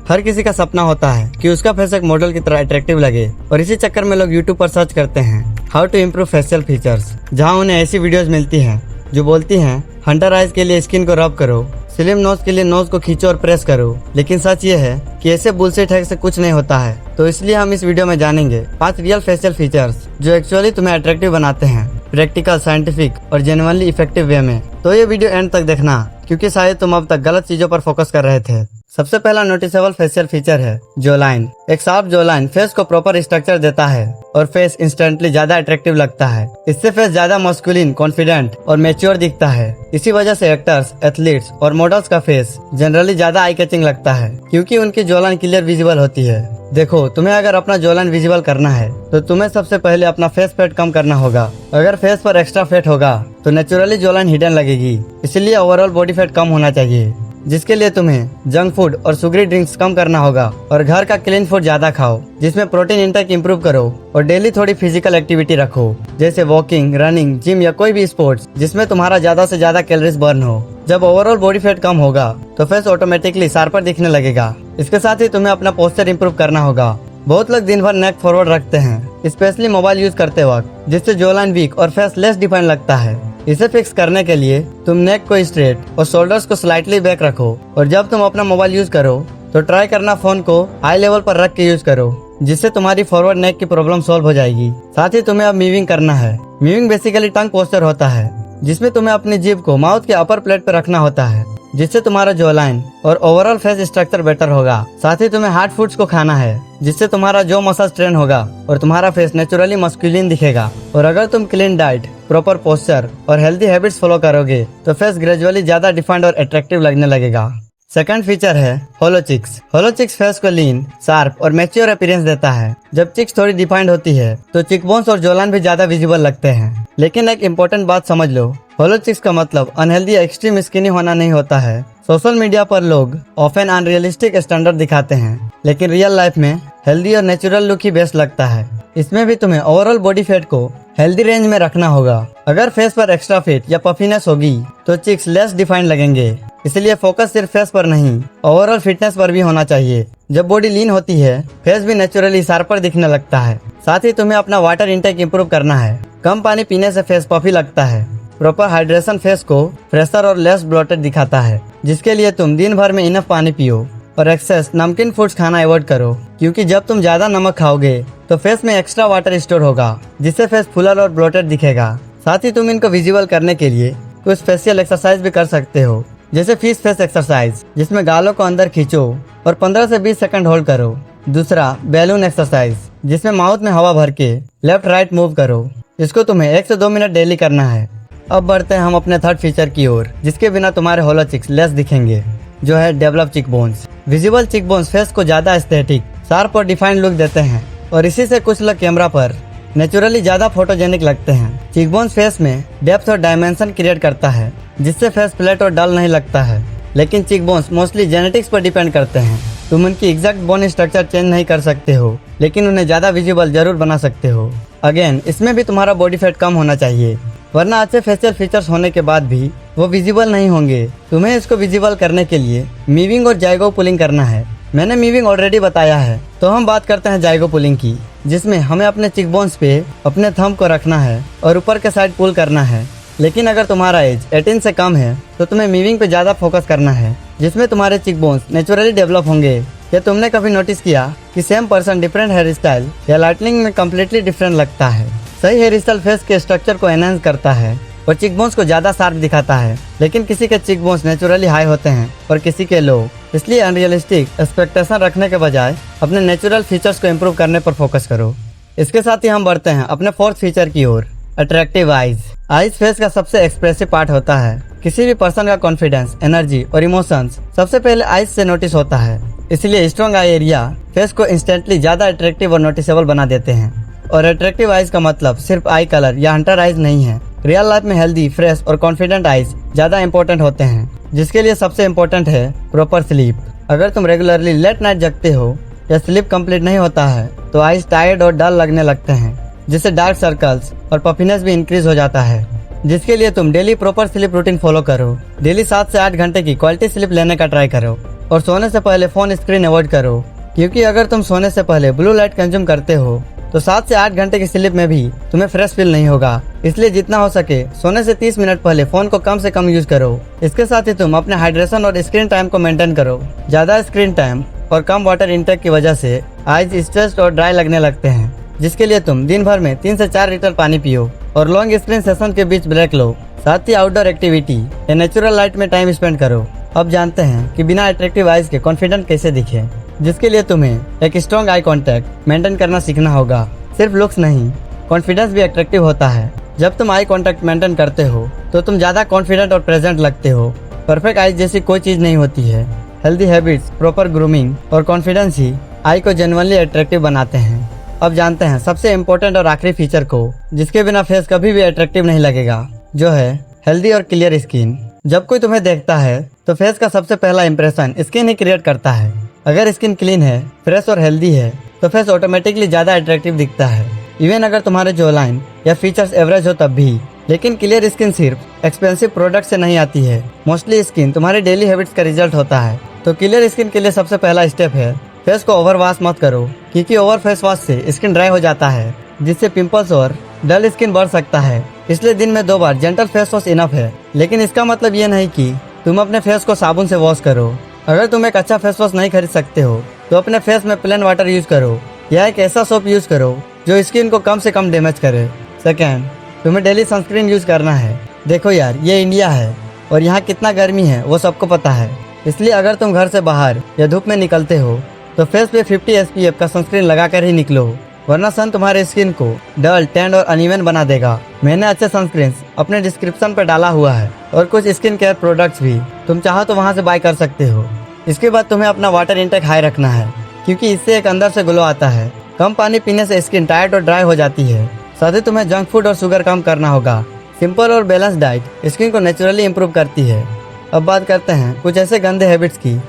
हर किसी का सपना होता है कि उसका फेस एक मॉडल की तरह अट्रैक्टिव लगे और इसी चक्कर में लोग यूट्यूब पर सर्च करते हैं how to improve facial features, जहां उन्हें ऐसी वीडियोस मिलती हैं जो बोलती हैं हंटर आइज के लिए स्किन को रब करो, स्लिम नोज के लिए नोज को खींचो और प्रेस करो। लेकिन सच ये है कि ऐसे बुलशिट हैक से कुछ नहीं होता है। तो इसलिए हम इस वीडियो में जानेंगे 5 रियल फेशियल फीचर्स जो एक्चुअली तुम्हें अट्रैक्टिव बनाते हैं, प्रैक्टिकल, साइंटिफिक और जेन्युइनली इफेक्टिव वे में। तो ये वीडियो एंड तक देखना, क्योंकि शायद तुम अब तक गलत चीजों पर फोकस कर रहे थे। सबसे पहला नोटिसेबल फेशियल फीचर है जो लाइन। एक शार्प जो लाइन फेस को प्रॉपर स्ट्रक्चर देता है और फेस इंस्टेंटली ज्यादा अट्रैक्टिव लगता है। इससे फेस ज्यादा मस्कुलिन, कॉन्फिडेंट और मैच्योर दिखता है। इसी वजह से एक्टर्स, एथलीट्स और मॉडल्स का फेस जनरली ज्यादा आई कैचिंग लगता है, क्योंकि उनकी जो लाइन क्लियर विजिबल होती है। देखो, तुम्हें अगर अपना जो लाइन विजिबल करना है तो तुम्हें सबसे पहले अपना फेस फैट कम करना होगा। अगर फेस पर एक्स्ट्रा फैट होगा तो नेचुरली जो लाइन हिडन लगेगी। इसलिए ओवरऑल बॉडी फैट कम होना चाहिए, जिसके लिए तुम्हें जंक फूड और शुगरी ड्रिंक्स कम करना होगा और घर का क्लीन फूड ज्यादा खाओ, जिसमें प्रोटीन इंटेक इंप्रूव करो और डेली थोड़ी फिजिकल एक्टिविटी रखो, जैसे वॉकिंग, रनिंग, जिम या कोई भी स्पोर्ट्स जिसमें तुम्हारा ज्यादा से ज्यादा कैलोरीज बर्न हो। जब ओवरऑल बॉडी फैट कम होगा तो फेस ऑटोमेटिकली शार्पर दिखने लगेगा। इसके साथ ही तुम्हें अपना पोस्चर इंप्रूव करना होगा। बहुत लोग दिन भर नेक फॉरवर्ड रखते हैं, स्पेशली मोबाइल यूज करते वक्त, जिससे जो लाइन वीक और फेस लेस डिफाइन लगता है। इसे फिक्स करने के लिए तुम नेक को स्ट्रेट और शोल्डर्स को स्लाइटली बैक रखो और जब तुम अपना मोबाइल यूज करो तो ट्राई करना फोन को आई लेवल पर रख के यूज करो, जिससे तुम्हारी फॉरवर्ड नेक की प्रॉब्लम सॉल्व हो जाएगी। साथ ही तुम्हें अब मीविंग करना है। मीविंग बेसिकली टंग पोस्चर होता है, जिसमें तुम्हें अपनी जीभ को माउथ के अपर प्लेट पर रखना होता है, जिससे तुम्हारा जो लाइन और ओवरऑल फेस स्ट्रक्चर बेटर होगा। साथ ही तुम्हें हार्ड फूड्स को खाना है, जिससे तुम्हारा जो मसल स्ट्रेन होगा और तुम्हारा फेस नेचुरली मस्कुलिन दिखेगा। और अगर तुम क्लीन डाइट, प्रॉपर पोस्चर और हेल्दी हैबिट्स फॉलो करोगे तो फेस ग्रेजुअली ज्यादा डिफाइंड और अट्रैक्टिव लगने लगेगा। सेकंड फीचर है होलो चिक्स। होलो चिक्स फेस को लीन, शार्प और मैच्योर अपीयरेंस देता है। जब चिक्स थोड़ी डिफाइंड होती है तो चिकबोन्स और जॉलाइन भी ज्यादा विजिबल लगते हैं। लेकिन एक इम्पोर्टेंट बात समझ लो, होलो चिक्स का मतलब अनहेल्दी या एक्सट्रीम स्किनी होना नहीं होता है। सोशल मीडिया पर लोग ऑफन अनरियलिस्टिक स्टैंडर्ड दिखाते हैं, लेकिन रियल लाइफ में हेल्दी और नेचुरल लुक ही बेस्ट लगता है। इसमें भी तुम्हें ओवरऑल बॉडी फैट को हेल्दी रेंज में रखना होगा। अगर फेस पर एक्स्ट्रा फैट या पफीनेस होगी तो चिक्स लेस डिफाइंड लगेंगे। इसलिए फोकस सिर्फ फेस पर नहीं, ओवरऑल फिटनेस पर भी होना चाहिए। जब बॉडी लीन होती है, फेस भी नेचुरली शार्पर दिखने लगता है। साथ ही तुम्हें अपना वाटर इंटेक इंप्रूव करना है। कम पानी पीने से फेस पफी लगता है। प्रॉपर हाइड्रेशन फेस को फ्रेशर और लेस ब्लोटेड दिखाता है, जिसके लिए तुम दिन भर में इनफ पानी पियो और एक्सेस नमकीन फूड्स खाना अवॉइड करो, क्योंकि जब तुम ज्यादा नमक खाओगे तो फेस में एक्स्ट्रा वाटर स्टोर होगा, जिससे फेस फुलर और ब्लोटेड दिखेगा। साथ ही तुम इनको विजिबल करने के लिए कुछ फेशियल एक्सरसाइज भी कर सकते हो, जैसे फिश फेस एक्सरसाइज, जिसमें गालों को अंदर खींचो और 15 से 20 सेकंड होल्ड करो। दूसरा बैलून एक्सरसाइज, जिसमें माउथ में हवा भर के लेफ्ट राइट मूव करो। इसको तुम्हें 1 से 2 मिनट डेली करना है। अब बढ़ते हैं हम अपने थर्ड फीचर की ओर, जिसके बिना तुम्हारे होलो चिक्स लेस दिखेंगे, जो है डेवलप चिक बोन्स। विजिबल चिक बोन्स फेस को ज्यादा एस्थेटिक, शार्प और डिफाइंड लुक देते हैं और इसी से कुछ लोग कैमरा पर नेचुरली ज्यादा फोटोजेनिक लगते हैं। चिक बोन्स फेस में डेप्थ और डायमेंशन क्रिएट करता है, जिससे फेस फ्लैट और डल नहीं लगता है। लेकिन चिक बोन्स मोस्टली जेनेटिक्स पर डिपेंड करते हैं। तुम उनकी एग्जैक्ट बोन स्ट्रक्चर चेंज नहीं कर सकते हो, लेकिन उन्हें ज्यादा विजिबल जरूर बना सकते हो। अगेन, इसमें भी तुम्हारा बॉडी फैट कम होना चाहिए, वरना अच्छे फेशियल फीचर्स होने के बाद भी वो विजिबल नहीं होंगे। तुम्हें इसको विजिबल करने के लिए मीविंग और जाइगो पुलिंग करना है। मैंने मीविंग ऑलरेडी बताया है, तो हम बात करते हैं जाइगो पुलिंग की, जिसमें हमें अपने चिकबोन्स पे अपने थंब को रखना है और ऊपर के साइड पुल करना है। लेकिन अगर तुम्हारा एज 18 से कम है तो तुम्हें मीविंग पे ज्यादा फोकस करना है, जिसमें तुम्हारे चिकबोन्स नेचुरली डेवलप होंगे। क्या तुमने कभी नोटिस किया कि same person different hair style या लाइटनिंग में कम्प्लीटली डिफरेंट लगता है? सही हेयर स्टाइल फेस के स्ट्रक्चर को एनहांस करता है और चिकबोन्स को ज्यादा शार्प दिखाता है। लेकिन किसी के चिकबोन्स नेचुरली हाई होते हैं और किसी के लो। इसलिए अनरियलिस्टिक एक्सपेक्टेशन रखने के बजाय अपने नेचुरल फीचर्स को इम्प्रूव करने पर फोकस करो। इसके साथ ही हम बढ़ते हैं अपने फोर्थ फीचर की ओर, अट्रैक्टिव आईज। आईज फेस का सबसे एक्सप्रेसिव पार्ट होता है। किसी भी पर्सन का कॉन्फिडेंस, एनर्जी और इमोशंस सबसे पहले आईज से नोटिस होता है। इसलिए स्ट्रॉन्ग आई एरिया फेस को इंस्टेंटली ज्यादा अट्रैक्टिव और नोटिसेबल बना देते हैं। और अट्रैक्टिव आईज का मतलब सिर्फ आई कलर या हंटर आईज नहीं है। रियल लाइफ में हेल्दी, फ्रेश और कॉन्फिडेंट आईज ज्यादा इंपॉर्टेंट होते हैं, जिसके लिए सबसे इम्पोर्टेंट है प्रॉपर स्लीप। अगर तुम रेगुलरली लेट नाइट जगते हो या स्लीप कंप्लीट नहीं होता है तो आईज टायर्ड और डल लगने लगते हैं, जिससे डार्क सर्कल्स और पफिनेस भी इंक्रीज हो जाता है। जिसके लिए तुम daily proper sleep routine follow करो। डेली 7 से 8 घंटे की क्वालिटी स्लीप लेने का ट्राई करो। और सोने से पहले फ़ोन स्क्रीन अवॉइड करो, क्योंकि अगर तुम सोने से पहले ब्लू लाइट कंज्यूम करते हो तो 7 से 8 घंटे की स्लीप में भी तुम्हें फ्रेश फील नहीं होगा। इसलिए जितना हो सके सोने से 30 मिनट पहले फ़ोन को कम से कम यूज़ करो। इसके साथ ही तुम अपने हाइड्रेशन और स्क्रीन टाइम को मेंटेन करो। ज़्यादा स्क्रीन टाइम और कम वाटर इंटेक की वजह से आइज स्ट्रेस्ड और ड्राई लगने लगते हैं, जिसके लिए तुम दिन भर में 3 से 4 लीटर पानी पियो और लॉन्ग स्क्रीन सेशन के बीच ब्रेक लो। साथ ही आउटडोर एक्टिविटी या नेचुरल लाइट में टाइम स्पेंड करो। अब जानते हैं कि बिना अट्रैक्टिव आइज के कॉन्फिडेंट कैसे दिखे, जिसके लिए तुम्हें एक स्ट्रॉन्ग आई कांटेक्ट मेंटेन करना सीखना होगा। सिर्फ लुक्स नहीं, कॉन्फिडेंस भी अट्रैक्टिव होता है। जब तुम आई कांटेक्ट मेंटेन करते हो तो तुम ज़्यादा कॉन्फिडेंट और प्रेजेंट लगते हो। परफेक्ट आइज जैसी कोई चीज़ नहीं होती है। हेल्दी हैबिट्स, प्रॉपर ग्रूमिंग और कॉन्फिडेंस ही आई को जेन्युइनली अट्रैक्टिव बनाते हैं। अब जानते हैं सबसे इम्पोर्टेंट और आखिरी फीचर को, जिसके बिना फेस कभी भी अट्रैक्टिव नहीं लगेगा, जो है हेल्दी और क्लियर स्किन। जब कोई तुम्हें देखता है तो फेस का सबसे पहला इंप्रेशन स्किन ही क्रिएट करता है। अगर स्किन क्लीन है, फ्रेश और हेल्दी है तो फेस ऑटोमेटिकली ज़्यादा अट्रैक्टिव दिखता है। इवन अगर तुम्हारे जो लाइन या फीचर्स एवरेज हो तब भी। लेकिन क्लियर स्किन सिर्फ एक्सपेंसिव प्रोडक्ट से नहीं आती है। मोस्टली स्किन तुम्हारे डेली हैबिट्स का रिजल्ट होता है। तो क्लियर स्किन के लिए सबसे पहला स्टेप है फेस को ओवर वॉश मत करो, क्योंकि ओवर फेस वॉश से स्किन ड्राई हो जाता है, जिससे पिंपल्स और डल स्किन बढ़ सकता है। इसलिए दिन में 2 बार जेंटल फेस वॉश इनफ है। लेकिन इसका मतलब ये नहीं कि तुम अपने फेस को साबुन से वॉश करो। अगर तुम एक अच्छा फेस वॉश नहीं खरीद सकते हो तो अपने फेस में प्लेन वाटर यूज करो या एक ऐसा सोप यूज करो जो स्किन को कम से कम डैमेज करे। सेकेंड, तुम्हें डेली सनस्क्रीन यूज करना है। देखो यार, ये इंडिया है और यहाँ कितना गर्मी है वो सबको पता है। इसलिए अगर तुम घर से बाहर या धूप में निकलते हो तो फेस पे 50 SPF का सनस्क्रीन लगा कर ही निकलो, वरना सन तुम्हारे स्किन को डल, टैंड और अनइवन बना देगा। मैंने अच्छे सनस्क्रीन अपने डिस्क्रिप्शन पर डाला हुआ है और कुछ स्किन केयर प्रोडक्ट्स भी, तुम चाहो तो वहाँ से बाय कर सकते हो। इसके बाद तुम्हें अपना वाटर इंटेक हाई रखना है, क्योंकि इससे एक अंदर से ग्लो आता है। कम पानी पीने से स्किन टायर्ड और ड्राई हो जाती है। साथ ही तुम्हें जंक फूड और शुगर कम करना होगा। सिंपल और बैलेंस डाइट स्किन को नेचुरली इंप्रूव करती है। अब बात करते हैं कुछ ऐसे गंदे हैबिट्स की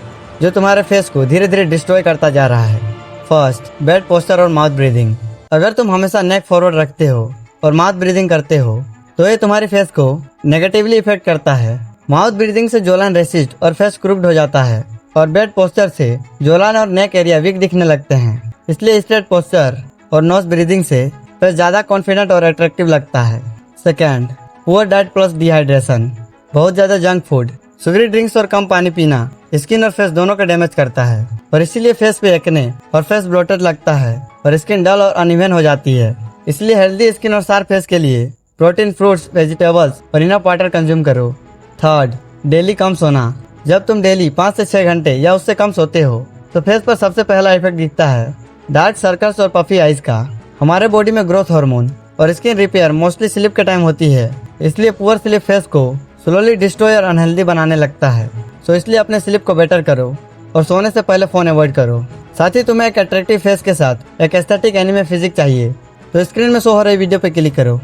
जो तुम्हारे फेस को धीरे धीरे डिस्ट्रॉय करता जा रहा है। फर्स्ट, बैड पोस्चर और माउथ ब्रीदिंग। अगर तुम हमेशा नेक फॉरवर्ड रखते हो और माउथ ब्रीदिंग करते हो तो ये तुम्हारे फेस को नेगेटिवली इफेक्ट करता है। माउथ ब्रीदिंग से जोलान रेसिस्ट और फेस क्रूक्ड हो जाता है, और बैड पोस्चर से जोलान और नेक एरिया वीक दिखने लगते हैं। इसलिए स्ट्रेट पोस्चर और नोज ब्रीदिंग से फेस ज़्यादा कॉन्फिडेंट और अट्रैक्टिव लगता है। Second, poor diet plus dehydration. बहुत ज़्यादा जंक फूड, शुगरी ड्रिंक्स और कम पानी पीना स्किन और फेस दोनों को डैमेज करता है, और इसीलिए फेस पे एक्ने और फेस ब्लोटेड लगता है और स्किन डल और अनइवन हो जाती है। इसलिए हेल्दी स्किन और शार्प फेस के लिए प्रोटीन, फ्रूट्स, वेजिटेबल्स और इनफ वाटर कंज्यूम करो। थर्ड, डेली कम सोना। जब तुम डेली 5 से 6 घंटे या उससे कम सोते हो तो फेस पर सबसे पहला इफेक्ट दिखता है डार्क सर्कल्स और पफी आइज का। हमारे बॉडी में ग्रोथ हार्मोन और स्किन रिपेयर मोस्टली स्लीप के टाइम होती है। इसलिए पुअर स्लीप फेस को स्लोली डिस्ट्रॉय और अनहेल्दी बनाने लगता है। सो इसलिए अपने स्लीप को बेटर करो और सोने से पहले फ़ोन अवॉइड करो। साथ ही तुम्हें एक अट्रैक्टिव फेस के साथ एक एस्थेटिक एनिमे फिजिक चाहिए तो स्क्रीन में शो हो रही वीडियो पे क्लिक करो।